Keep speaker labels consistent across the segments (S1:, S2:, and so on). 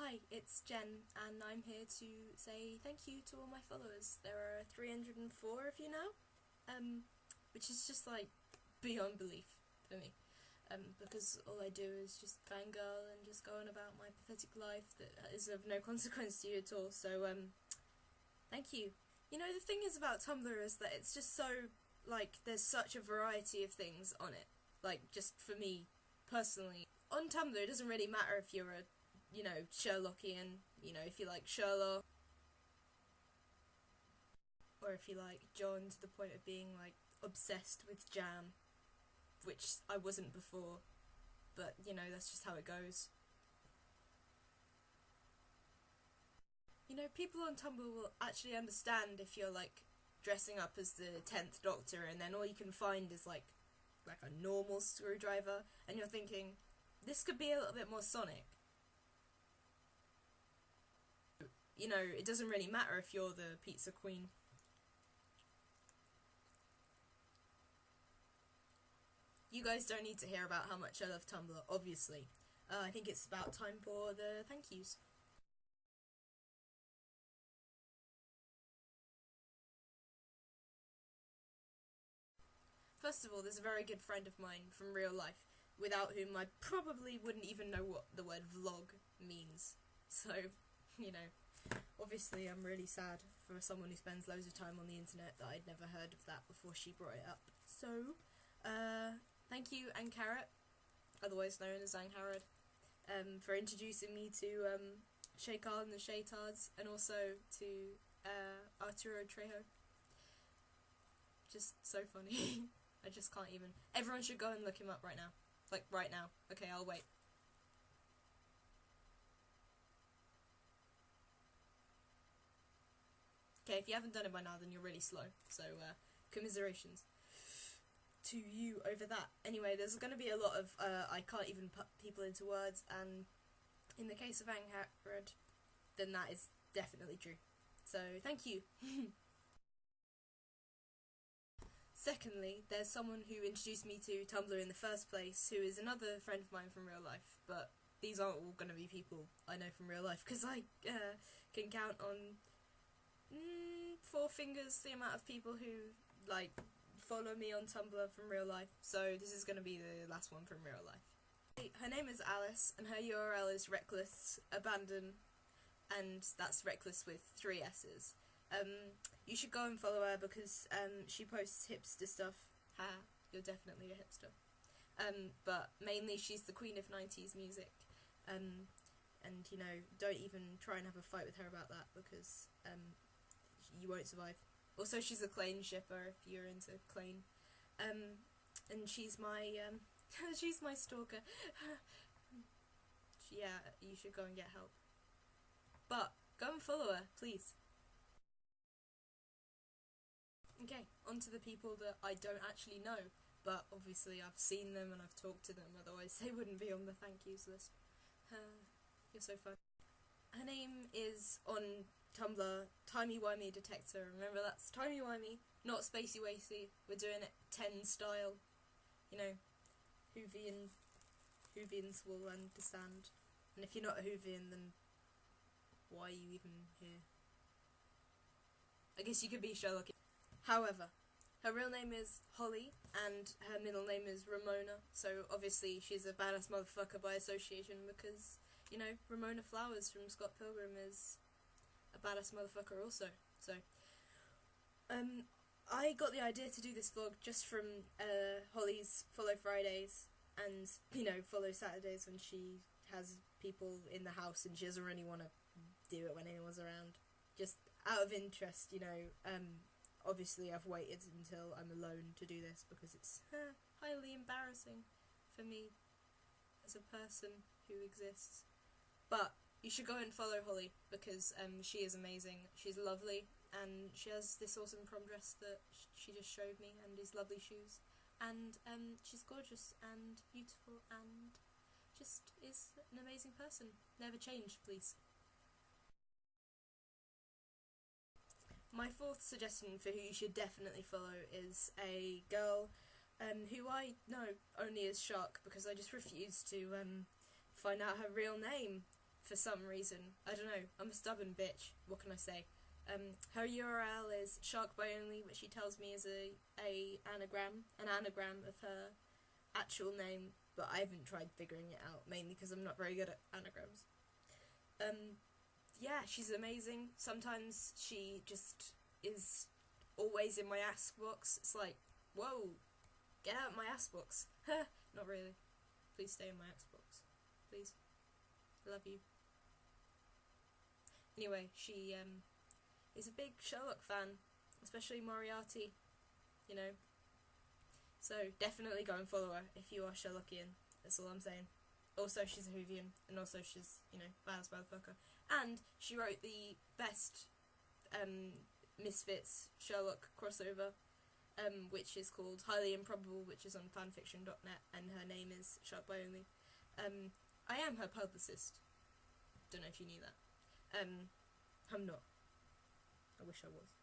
S1: Hi, it's Jen, and I'm here to say thank you to all my followers. There are 304 of you now, which is just like beyond belief for me, because all I do is just fangirl and just go on about my pathetic life that is of no consequence to you at all, so thank you. You know, the thing is about Tumblr is that it's just so, like, there's such a variety of things on it. Like, just for me, personally. On Tumblr, it doesn't really matter if you're a, you know, Sherlockian, you know, if you like Sherlock, or if you like John to the point of being, like, obsessed with jam, which I wasn't before, but, you know, that's just how it goes. You know, people on Tumblr will actually understand if you're, like, dressing up as the 10th Doctor and then all you can find is, like a normal screwdriver, and you're thinking, this could be a little bit more Sonic. You know, it doesn't really matter if you're the pizza queen. You guys don't need to hear about how much I love Tumblr, obviously. I think it's about time for the thank yous. First of all, there's a very good friend of mine from real life, without whom I probably wouldn't even know what the word vlog means. So, you know, obviously I'm really sad for someone who spends loads of time on the internet that I'd never heard of that before she brought it up. So, thank you, Angcarrott, otherwise known as angcarrott, for introducing me to Shakar and the Shaytards, and also to Arturo Trejo. Just so funny. I just can't even. Everyone should go and look him up right now. Like, right now. Okay, I'll wait. Okay, if you haven't done it by now, then you're really slow. So, commiserations to you over that. Anyway, there's going to be a lot of, I can't even put people into words, and in the case of angcarrott, then that is definitely true. So, thank you. Secondly, there's someone who introduced me to Tumblr in the first place, who is another friend of mine from real life, but these aren't all going to be people I know from real life, because I can count on 4 fingers the amount of people who, like, follow me on Tumblr from real life, so this is going to be the last one from real life. Her name is Alice, and her URL is recklesssabandon, and that's reckless with 3 S's. You should go and follow her because she posts hipster stuff. Ha, you're definitely a hipster. But mainly she's the queen of 90s music. And, you know, don't even try and have a fight with her about that because you won't survive. Also, she's a Klein shipper if you're into Klein. And she's my, she's my stalker. Yeah, you should go and get help. But, go and follow her, please. Okay, on to the people that I don't actually know, but obviously I've seen them and I've talked to them, otherwise they wouldn't be on the thank yous list. You're so fun. Her name is on Tumblr, timey-wimeydetector. Remember, that's timey-wimey, not spacey-wacy. We're doing it 10 style. You know, Whovians will understand. And if you're not a Whovian, then why are you even here? I guess you could be Sherlock. However, her real name is Holly, and her middle name is Ramona, so obviously she's a badass motherfucker by association because, you know, Ramona Flowers from Scott Pilgrim is a badass motherfucker also, so. I got the idea to do this vlog just from Holly's Follow Fridays and, you know, Follow Saturdays when she has people in the house and she doesn't really want to do it when anyone's around. Just out of interest, you know, obviously I've waited until I'm alone to do this because it's highly embarrassing for me as a person who exists. But you should go and follow Holly because she is amazing. She's lovely and she has this awesome prom dress that she just showed me and these lovely shoes. And she's gorgeous and beautiful and just is an amazing person. Never change, please. My 4th suggestion for who you should definitely follow is a girl who I know only as Shark because I just refuse to find out her real name
S2: for some reason. I don't know, I'm a stubborn bitch, what can I say? Her URL is sharkbyonly, which she tells me is an anagram of her actual name, but I haven't tried figuring it out, mainly because I'm not very good at anagrams. Yeah, she's amazing. Sometimes she just is always in my ask box. It's like, whoa, get out of my ask box. Not really. Please stay in my ask box. Please. I love you. Anyway, she is a big Sherlock fan, especially Moriarty, you know. So definitely go and follow her if you are Sherlockian. That's all I'm saying. Also, she's a Whovian, and also she's, you know, badass motherfucker. And she wrote the best Misfits Sherlock crossover, which is called Highly Improbable, which is on fanfiction.net, and her name is Sharkbyonly. I am her publicist. Don't know if you knew that. I'm not. I wish I was.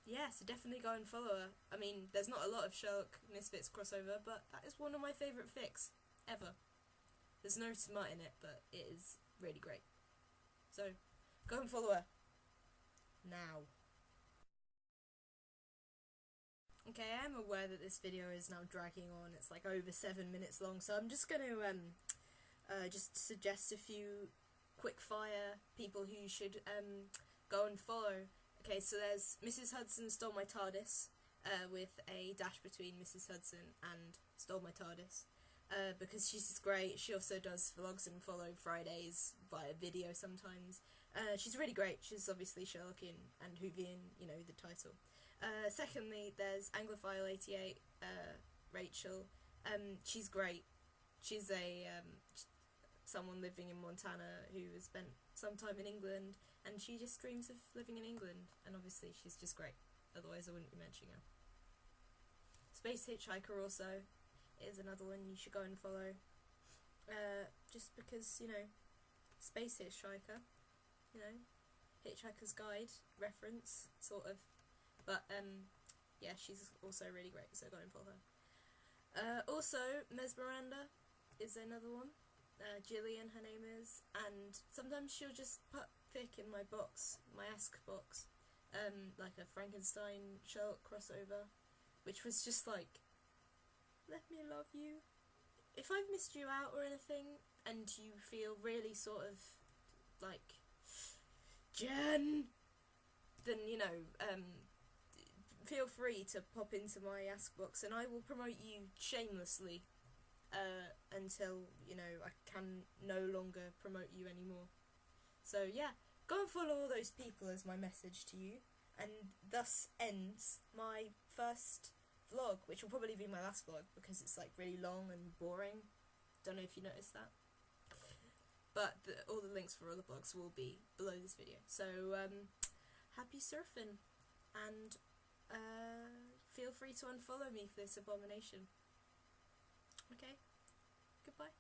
S2: Yeah, so definitely go and follow her. I mean, there's not a lot of Sherlock Misfits crossover, but that is one of my favourite fics ever. There's no smut in it, but it is really great. So, go and follow her. Now. Okay, I am aware that this video is now dragging on. It's like over 7 minutes long, so I'm just going to just suggest a few quick fire people who you should go and follow. Okay, so there's Mrs. Hudson Stole My TARDIS, with a dash between Mrs. Hudson and Stole My TARDIS, because she's just great. She also does vlogs and follow Fridays via video sometimes. She's really great. She's obviously Sherlockian and Whovian, you know, the title. Secondly, there's Anglophile88, Rachel. She's great. She's a someone living in Montana who has spent some time in England, and she just dreams of living in England, and obviously she's just great, otherwise I wouldn't be mentioning her. Spacehitchhiker also is another one you should go and follow, just because, you know, Space Hitchhiker, you know, Hitchhiker's Guide reference, sort of, but yeah, she's also really great, so go and follow her. Also, Mesmiranda is another one. Gillian, her name is, and sometimes she'll just put fic in my box, my ask box, like a Frankenstein Sherlock crossover, which was just like, let me love you. If I've missed you out or anything, and you feel really sort of like, Jen, then, you know, feel free to pop into my ask box, and I will promote you shamelessly. Until, you know, I can no longer promote you anymore. So yeah, go and follow all those people is my message to you, and thus ends my first vlog, which will probably be my last vlog because it's like really long and boring. Don't know if you noticed that, but all the links for all the vlogs will be below this video. So happy surfing, and feel free to unfollow me for this abomination. Okay, goodbye.